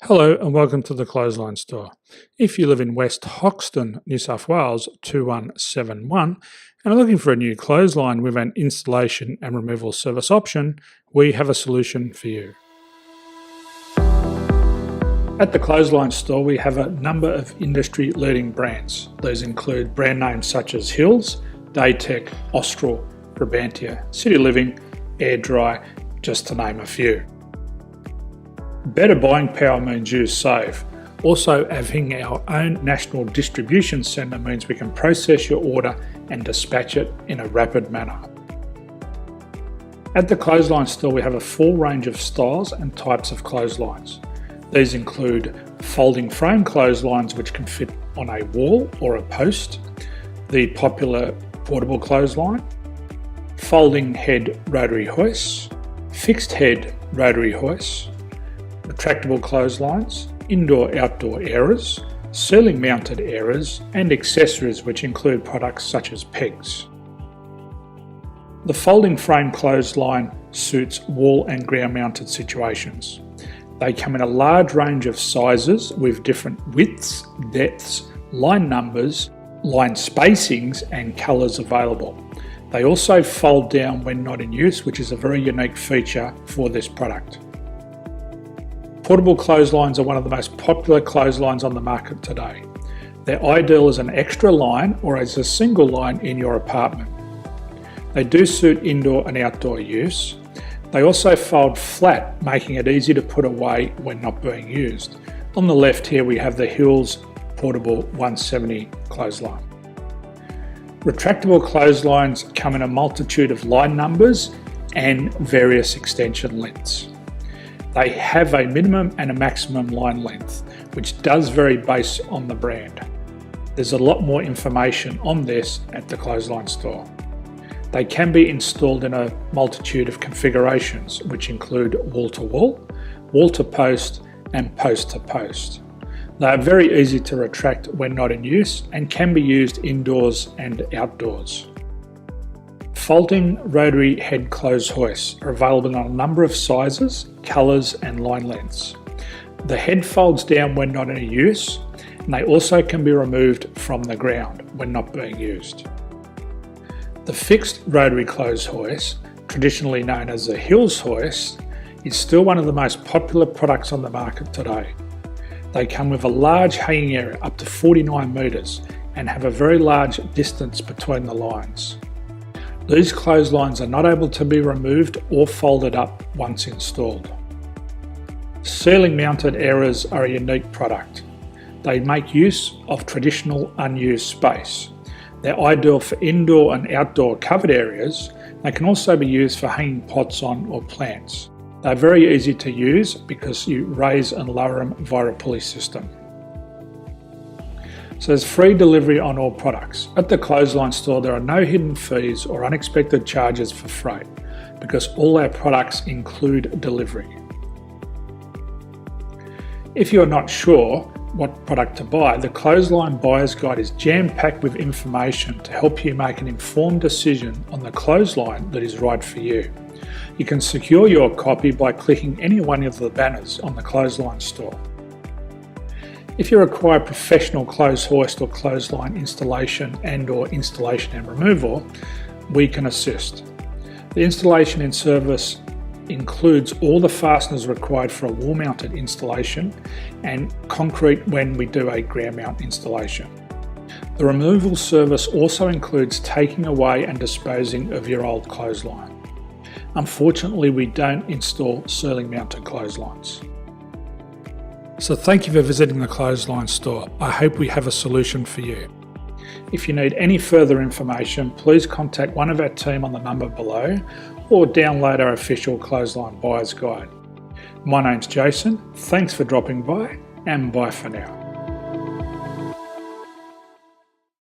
Hello and welcome to the Clothesline Store. If you live in West Hoxton, New South Wales 2171 and are looking for a new clothesline with an installation and removal service option, we have a solution for you. At the Clothesline Store we have a number of industry-leading brands. These include brand names such as Hills, Daytech, Austral, Brabantia, City Living, Air Dry, just to name a few. Better buying power means you save. Also, having our own national distribution centre means we can process your order and dispatch it in a rapid manner. At the Clothesline Store we have a full range of styles and types of clotheslines. These include folding frame clotheslines which can fit on a wall or a post, the popular portable clothesline, folding head rotary hoists, fixed head rotary hoists, retractable clotheslines, indoor-outdoor airers, ceiling mounted airers and accessories which include products such as pegs. The folding frame clothesline suits wall and ground mounted situations. They come in a large range of sizes with different widths, depths, line numbers, line spacings and colours available. They also fold down when not in use, which is a very unique feature for this product. Portable clotheslines are one of the most popular clotheslines on the market today. They're ideal as an extra line or as a single line in your apartment. They do suit indoor and outdoor use. They also fold flat, making it easy to put away when not being used. On the left here we have the Hills Portable 170 clothesline. Retractable clotheslines come in a multitude of line numbers and various extension lengths. They have a minimum and a maximum line length, which does vary based on the brand. There's a lot more information on this at the Clothesline Store. They can be installed in a multitude of configurations, which include wall-to-wall, wall-to-post and post-to-post. They are very easy to retract when not in use and can be used indoors and outdoors. Folding rotary head clothes hoists are available in a number of sizes, colours and line lengths. The head folds down when not in use and they also can be removed from the ground when not being used. The fixed rotary clothes hoist, traditionally known as the Hills hoist, is still one of the most popular products on the market today. They come with a large hanging area up to 49 metres and have a very large distance between the lines. These clotheslines are not able to be removed or folded up once installed. Ceiling mounted airers are a unique product. They make use of traditional unused space. They're ideal for indoor and outdoor covered areas. They can also be used for hanging pots on or plants. They're very easy to use because you raise and lower them via a pulley system. So there's free delivery on all products. At the Clothesline Store there are no hidden fees or unexpected charges for freight because all our products include delivery. If you're not sure what product to buy, the Clothesline Buyer's Guide is jam-packed with information to help you make an informed decision on the clothesline that is right for you. You can secure your copy by clicking any one of the banners on the Clothesline Store. If you require professional clothes hoist or clothesline installation and/or installation and removal, we can assist. The installation and service includes all the fasteners required for a wall-mounted installation and concrete when we do a ground mount installation. The removal service also includes taking away and disposing of your old clothesline. Unfortunately, we don't install ceiling mounted clotheslines. So thank you for visiting the Clothesline Store. I hope we have a solution for you. If you need any further information, please contact one of our team on the number below or download our official Clothesline Buyer's Guide. My name's Jason, thanks for dropping by and bye for now.